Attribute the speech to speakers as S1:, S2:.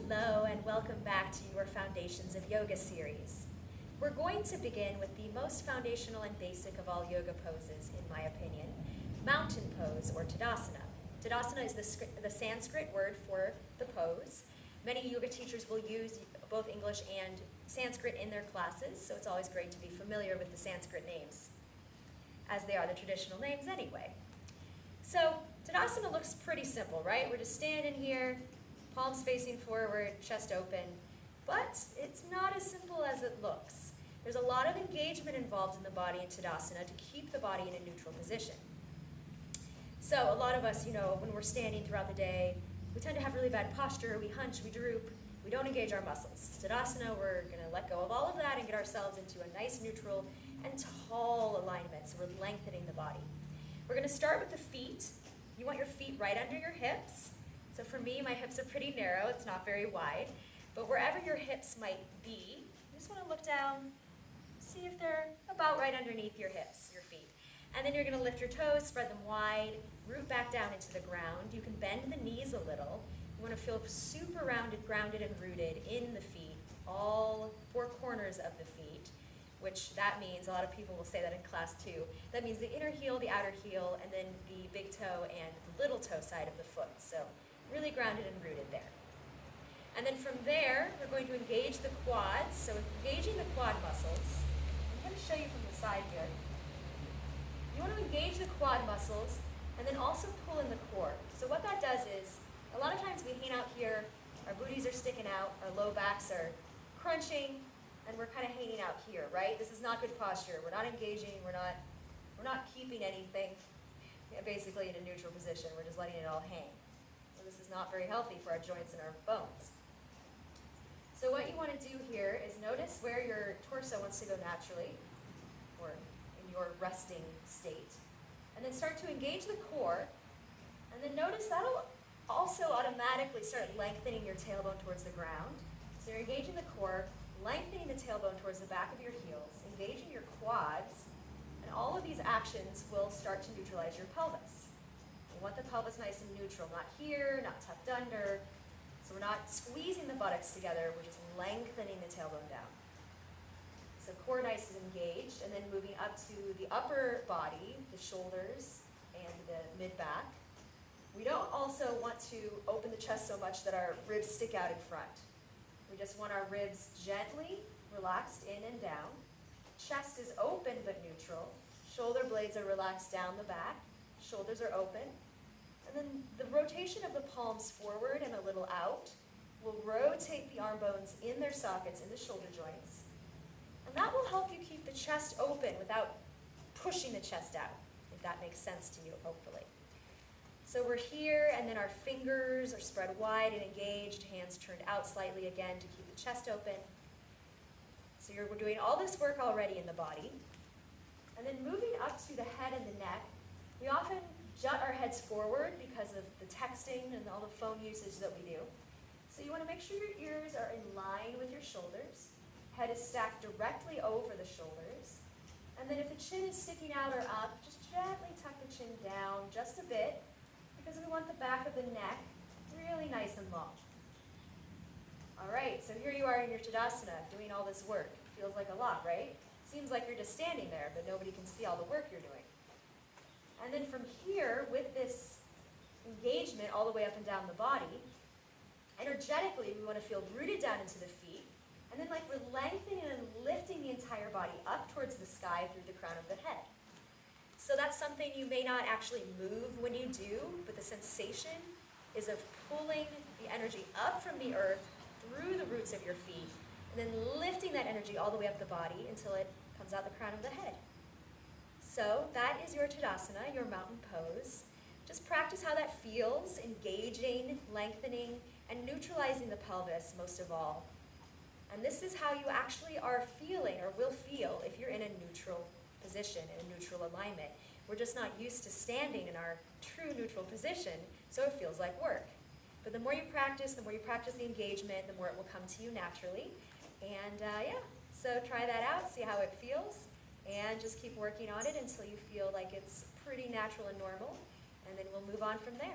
S1: Hello and welcome back to your Foundations of Yoga series. We're going to begin with the most foundational and basic of all yoga poses, in my opinion, mountain pose or Tadasana. Tadasana is the Sanskrit word for the pose. Many yoga teachers will use both English and Sanskrit in their classes, so it's always great to be familiar with the Sanskrit names, as they are the traditional names anyway. So Tadasana looks pretty simple, right? We're just standing here, palms facing forward, chest open, but it's not as simple as it looks. There's a lot of engagement involved in the body in Tadasana to keep the body in a neutral position. So a lot of us, when we're standing throughout the day, we tend to have really bad posture, we hunch, we droop, we don't engage our muscles. Tadasana, we're going to let go of all of that and get ourselves into a nice neutral and tall alignment, so we're lengthening the body. We're going to start with the feet. You want your feet right under your hips. So for me, my hips are pretty narrow, it's not very wide, but wherever your hips might be, you just want to look down, see if they're about right underneath your hips, your feet. And then you're going to lift your toes, spread them wide, root back down into the ground. You can bend the knees a little. You want to feel super rounded, grounded, and rooted in the feet, all four corners of the feet, which that means, a lot of people will say that in class too, that means the inner heel, the outer heel, and then the big toe and the little toe side of the foot. So really grounded and rooted there. And then from there, we're going to engage the quads. So engaging the quad muscles, I'm going to show you from the side here. You want to engage the quad muscles and then also pull in the core. So what that does is, a lot of times we hang out here, our booties are sticking out, our low backs are crunching, and we're kind of hanging out here, right? This is not good posture. We're not engaging, we're not keeping anything basically in a neutral position. We're just letting it all hang. So this is not very healthy for our joints and our bones. So what you want to do here is notice where your torso wants to go naturally, or in your resting state. And then start to engage the core. And then notice that'll also automatically start lengthening your tailbone towards the ground. So you're engaging the core, lengthening the tailbone towards the back of your heels, engaging your quads, and all of these actions will start to neutralize your pelvis. We want the pelvis nice and neutral, not here, not tucked under. So we're not squeezing the buttocks together, we're just lengthening the tailbone down. So core nice and engaged, and then moving up to the upper body, the shoulders and the mid-back. We don't also want to open the chest so much that our ribs stick out in front. We just want our ribs gently relaxed in and down. Chest is open but neutral. Shoulder blades are relaxed down the back. Shoulders are open. And then the rotation of the palms forward and a little out will rotate the arm bones in their sockets in the shoulder joints. And that will help you keep the chest open without pushing the chest out, if that makes sense to you, hopefully. So we're here, and then our fingers are spread wide and engaged, hands turned out slightly again to keep the chest open. So we're doing all this work already in the body. And then moving up to the head and the neck, we often jut our heads forward because of the texting and all the phone usage that we do. So you want to make sure your ears are in line with your shoulders. Head is stacked directly over the shoulders. And then if the chin is sticking out or up, just gently tuck the chin down just a bit, because we want the back of the neck really nice and long. All right, so here you are in your Tadasana doing all this work. Feels like a lot, right? Seems like you're just standing there, but nobody can see all the work you're doing. And then from here, with this engagement all the way up and down the body, energetically we want to feel rooted down into the feet, and then like we're lengthening and lifting the entire body up towards the sky through the crown of the head. So that's something you may not actually move when you do, but the sensation is of pulling the energy up from the earth through the roots of your feet, and then lifting that energy all the way up the body until it comes out the crown of the head. So that is your Tadasana, your mountain pose. Just practice how that feels, engaging, lengthening, and neutralizing the pelvis most of all. And this is how you actually are feeling or will feel if you're in a neutral position, in a neutral alignment. We're just not used to standing in our true neutral position, so it feels like work. But the more you practice the engagement, the more it will come to you naturally. And so try that out, see how it feels. And just keep working on it until you feel like it's pretty natural and normal, and then we'll move on from there.